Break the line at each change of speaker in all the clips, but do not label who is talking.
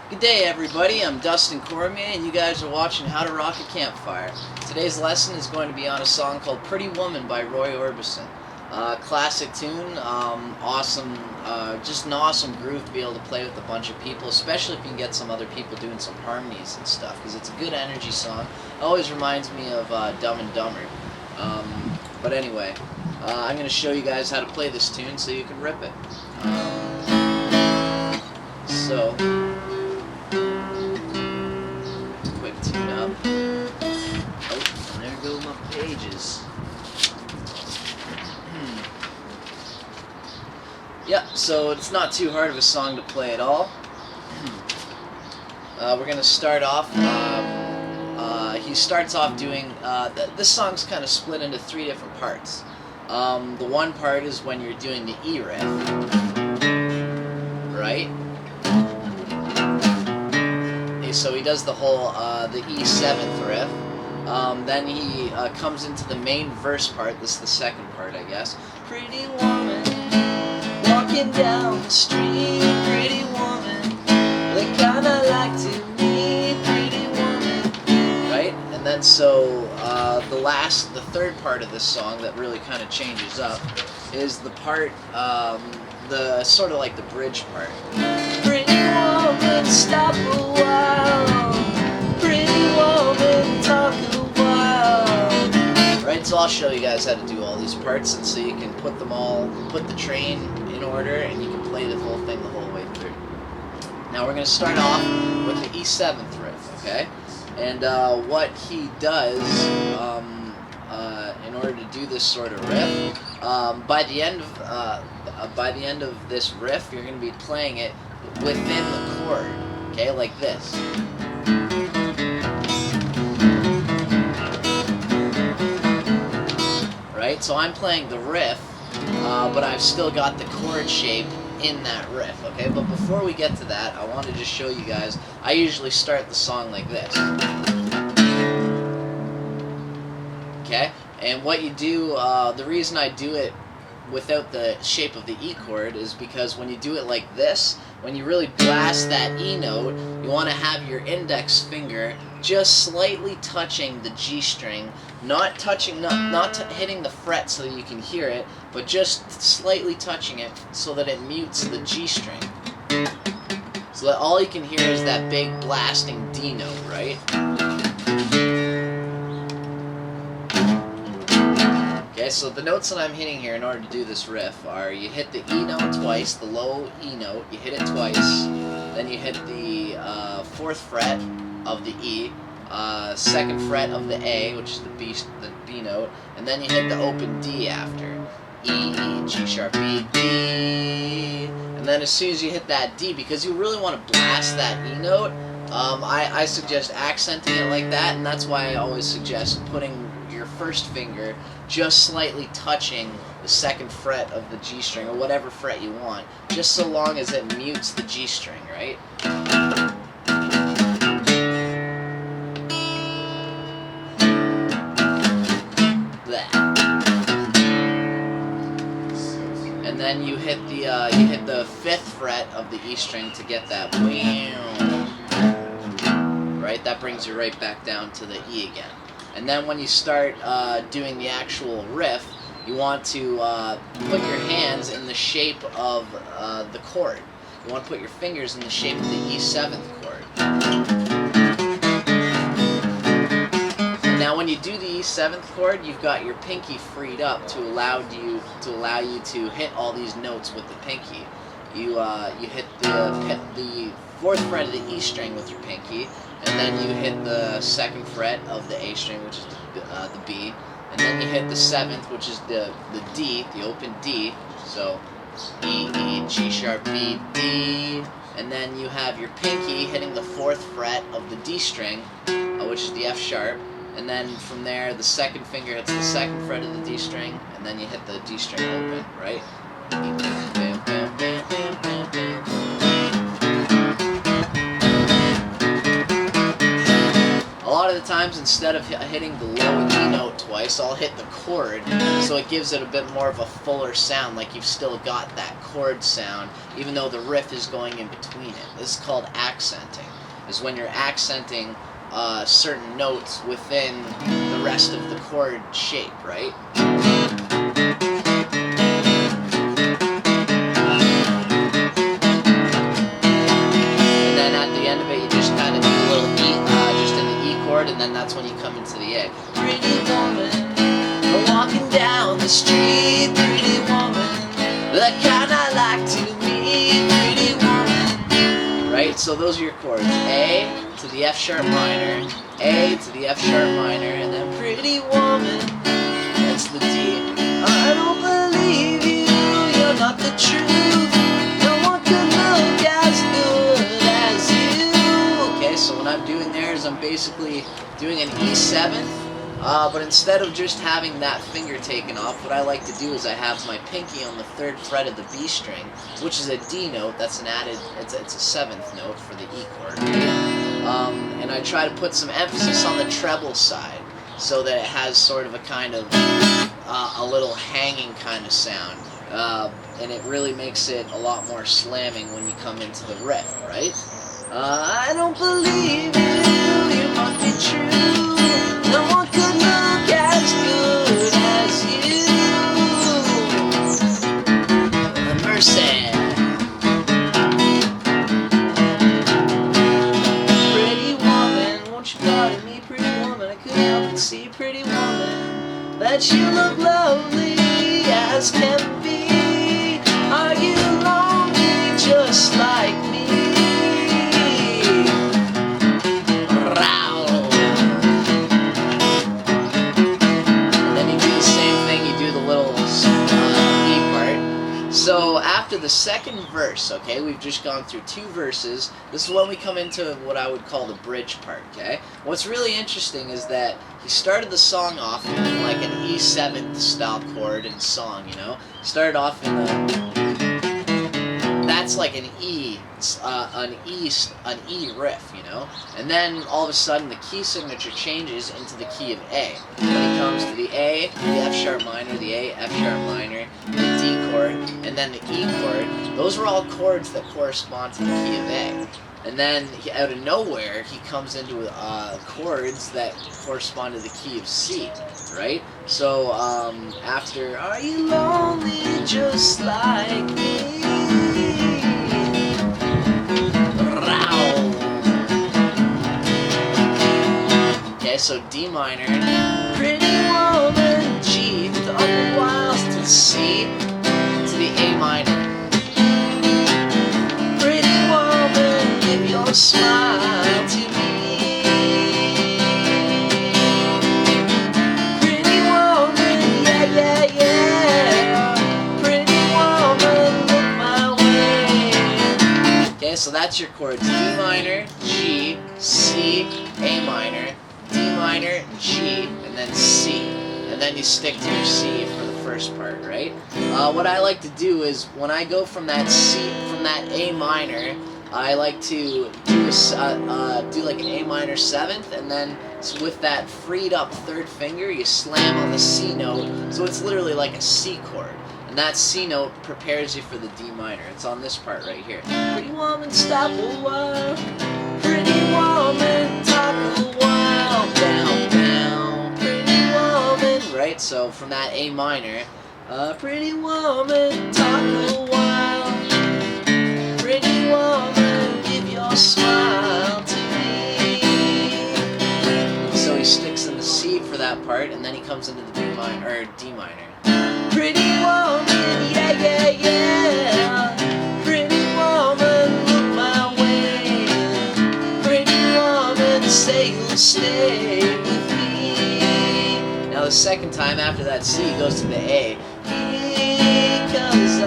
Good day, everybody. I'm Dustin Cormier, and you guys are watching How to Rock a Campfire. Today's lesson is going to be on a song called Pretty Woman by Roy Orbison. Classic tune, awesome, just an awesome groove to be able to play with a bunch of people, especially if you can get some other people doing some harmonies and stuff, because it's a good energy song. It always reminds me of Dumb and Dumber. But anyway, I'm going to show you guys how to play this tune so you can rip it. Quick tune up. Oh, and there go my pages. Yep, so it's not too hard of a song to play at all. We're going to start off, he starts off doing, this song's kind of split into three different parts. The one part is when you're doing the E riff, right? So he does the whole, the E7th riff. Then he comes into the main verse part. This is the second part, I guess. Pretty woman, walking down the street, pretty woman, they kinda like to meet, pretty woman, right? And then so the third part of this song that really kind of changes up is the part, the sort of like the bridge part. Pretty woman, stop a while, pretty woman, talk a while. Right, so I'll show you guys how to do all these parts, and so you can put the train in order, and you can play the whole thing the whole way through. Now we're going to start off with the E7th riff, okay? And what he does in order to do this sort of riff, by the end of this riff, you're going to be playing it within the chord, okay, like this. Right, so I'm playing the riff, but I've still got the chord shape in that riff, okay? But before we get to that, I want to just show you guys, I usually start the song like this. Okay? And what you do, the reason I do it without the shape of the E chord is because when you do it like this, when you really blast that E note, you want to have your index finger just slightly touching the G string, not touching, not hitting the fret so that you can hear it, but just slightly touching it so that it mutes the G string. So that all you can hear is that big blasting D note, right? Okay, so the notes that I'm hitting here in order to do this riff are, you hit the E note twice, the low E note, you hit it twice, then you hit the 4th fret of the E, 2nd fret of the A, which is the B note, and then you hit the open D after. E, G sharp, B, D, and then as soon as you hit that D, because you really want to blast that E note, I suggest accenting it like that, and that's why I always suggest putting your first finger just slightly touching the 2nd fret of the G string, or whatever fret you want, just so long as it mutes the G string, right? That. And then you hit the 5th fret of the E string to get that right? That brings you right back down to the E again. And then when you start doing the actual riff, you want to put your hands in the shape of the chord. You want to put your fingers in the shape of the E7th chord. And now when you do the E7th chord, you've got your pinky freed up to allow you to hit all these notes with the pinky. You hit the 4th fret of the E string with your pinky, and then you hit the 2nd fret of the A string, which is the B, and then you hit the 7th, which is the D, the open D, so E, G sharp, B, D, and then you have your pinky hitting the 4th fret of the D string, which is the F sharp, and then from there the 2nd finger hits the 2nd fret of the D string, and then you hit the D string open, right? A lot of the times, instead of hitting the low E note twice, I'll hit the chord, so it gives it a bit more of a fuller sound, like you've still got that chord. chord sound, even though the riff is going in between it. This is called accenting. Is when you're accenting certain notes within the rest of the chord shape, right? And then at the end of it, you just kind of do a little E, just in the E chord, and then that's when you come into the A. Pretty woman, walking down the street, pretty woman, the kind I like to meet, pretty woman. Right? So those are your chords. A to the F sharp minor, A to the F sharp minor, and then pretty woman, that's the D. I don't believe you, you're not the truth, no one could look as good as you. Okay, so what I'm doing there is I'm basically doing an E7th, but instead of just having that finger taken off, what I like to do is I have my pinky on the 3rd fret of the B string, which is a D note. That's an added, it's a 7th note for the E chord. And I try to put some emphasis on the treble side, so that it has sort of a kind of a little hanging kind of sound, and it really makes it a lot more slamming when you come into the riff, right? I don't believe you, you must be true. No one could look as good as you. Mercy. Pretty woman, won't you pardon me, pretty woman? I couldn't help but see, pretty woman, that you look lovely as can be. Are you lonely just like me? So after the second verse, okay, we've just gone through 2 verses. This is when we come into what I would call the bridge part, okay? What's really interesting is that he started the song off in like an E7th style chord and song, you know? Started off in that's like an E riff, you know? And then all of a sudden the key signature changes into the key of A. When he comes to the A, the F sharp minor, the A, F sharp minor, the D chord, and then the E chord. Those are all chords that correspond to the key of A. And then out of nowhere, he comes into chords that correspond to the key of C, right? So after, are you lonely just like me? Okay, so D minor, pretty woman, G, to upper wilds, to C, to the A minor. Pretty woman, give your smile to me. Pretty woman, yeah, yeah, yeah. Pretty woman, look my way. Okay, so that's your chords: D minor, G, C, A minor, D minor, G, and then C. And then you stick to your C for the first part, right? What I like to do is when I go from that C, from that A minor, I like to do like an A minor 7th, and then with that freed up 3rd finger, you slam on the C note, so it's literally like a C chord. And that C note prepares you for the D minor. It's on this part right here. Pretty woman, stop a while. Pretty woman, talk a while. Down, down. Pretty woman. Right? So from that A minor, pretty woman, talk a while. Pretty woman, give your smile to me. So he sticks in the C for that part, and then he comes into the B minor, or D minor. Pretty woman, yeah, yeah, yeah. Pretty woman, look my way. Pretty woman, say you'll stay with me. Now the second time after that C, he goes to the A. Because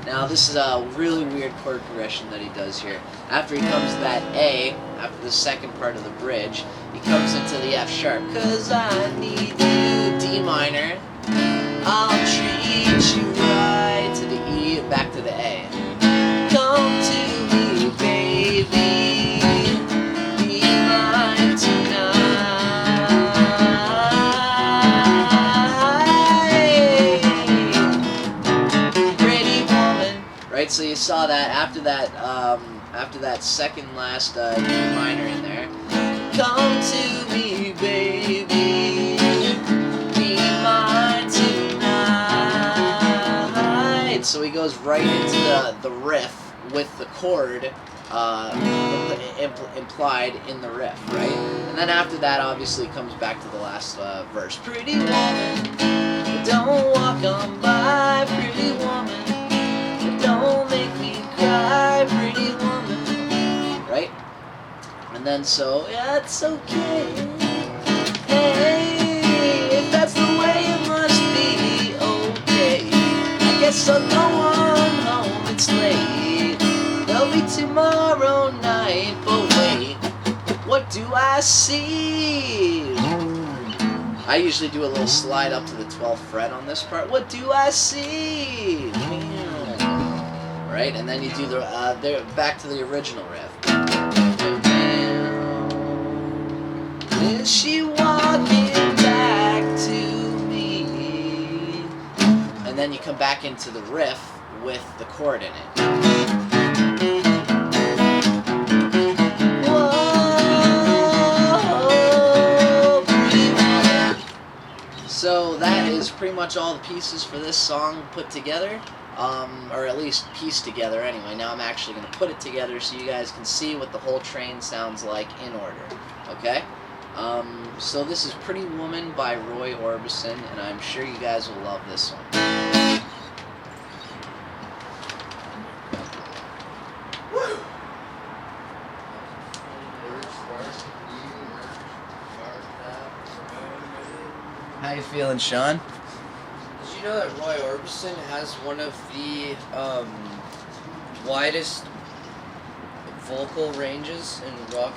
now this is a really weird chord progression that he does here. After he comes to that A, after the second part of the bridge, he comes into the F sharp. 'Cause I need you, D minor. I'll treat you right, to the E, back to the A. Come to me, baby, be mine tonight. Pretty woman, saw that after that second last D minor in there. Come to me, baby, be mine tonight. So he goes right into the riff with the chord implied in the riff, right? And then after that, obviously, it comes back to the last verse. Pretty woman, don't walk on by. Pretty woman, don't make me cry. Pretty woman, right? And then so, yeah, it's okay. Hey, if that's the way it must be, okay. I guess I'll go on home, it's late. There'll be tomorrow night, but wait, what do I see? I usually do a little slide up to the 12th fret on this part. What do I see? Right, and then you do the back to the original riff. Is she walking back to me? And then you come back into the riff with the chord in it. Whoa, pretty woman. So that is pretty much all the pieces for this song put together. Or at least pieced together anyway. Now I'm actually going to put it together so you guys can see what the whole train sounds like in order. Okay? So this is Pretty Woman by Roy Orbison, and I'm sure you guys will love this one. How you feeling, Sean?
Did you know that Roy Orbison has one of the widest vocal ranges in rock?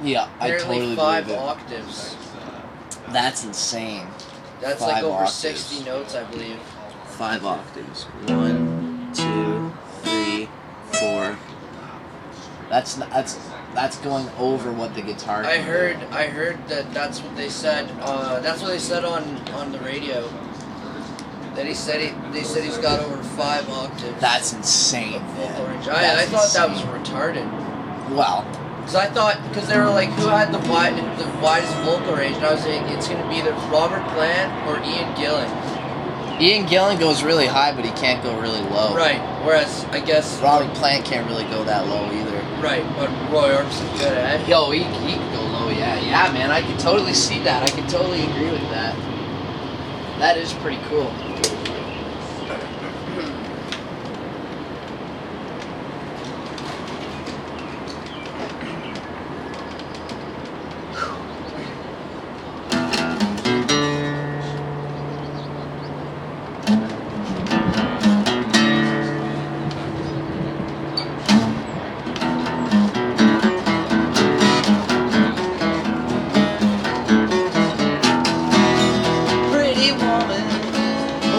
Yeah, I totally
five
believe it.
octaves.
That's insane.
That's
Five
like over
octaves.
60 notes, I believe.
5 octaves. 1, 2, 3, 4. That's going over what the guitar can
I
do.
heard that that's what they said. That's what they said on the radio. That they said he's got over 5 octaves.
That's insane,
Vocal
man.
range. I thought that was retarded.
Well,
Because they were like, who had the widest vocal range? And I was like, it's going to be either Robert Plant or Ian Gillan.
Ian Gillan goes really high, but he can't go really low.
Right, whereas, I guess...
Robert Plant can't really go that low either.
Right, but Roy Orbison could, eh?
Yo, he can go low, yeah. Yeah, man, I can totally see that. I can totally agree with that. That is pretty cool.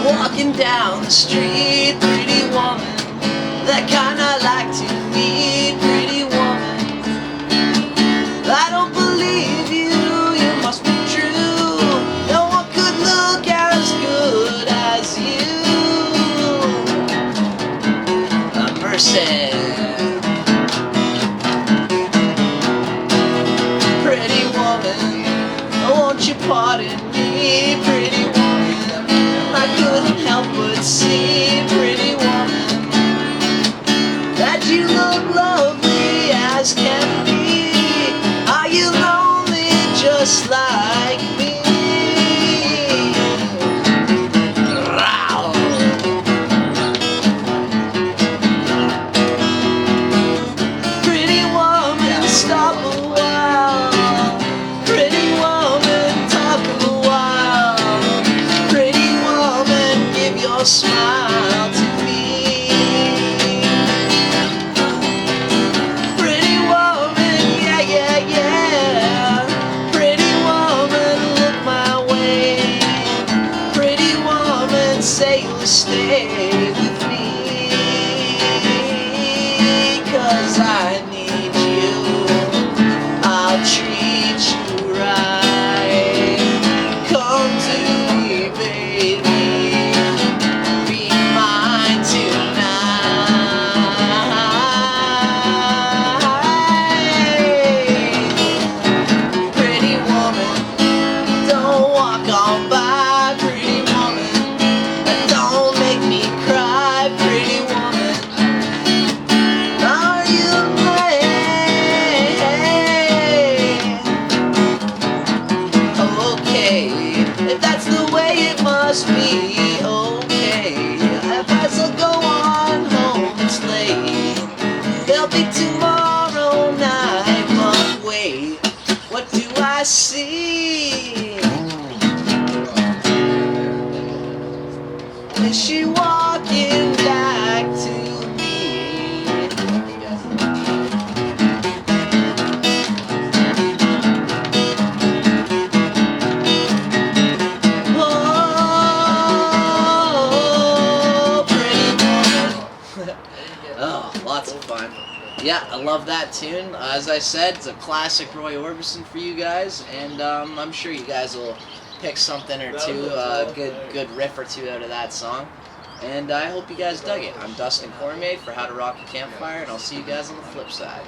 Walking down the street, pretty woman, that kind I like to meet, pretty woman. I don't believe you, you must be true. No one could look as good as you. Mercy. Pretty woman, won't you pardon me, pretty woman. I couldn't help but see, pretty woman, that you look lovely as can be. Are you lonely just like me? Pretty woman, stop a while. Pretty woman, talk a while. Pretty woman, give your smile to me. Pretty woman. I see. Is she walking back to me? Oh, pretty woman. Oh, lots of fun. Yeah, I love that tune. As I said, it's a classic Roy Orbison for you guys, and I'm sure you guys will pick something or two, good riff or two out of that song. And I hope you guys dug it. I'm Dustin Cormier for How to Rock a Campfire, and I'll see you guys on the flip side.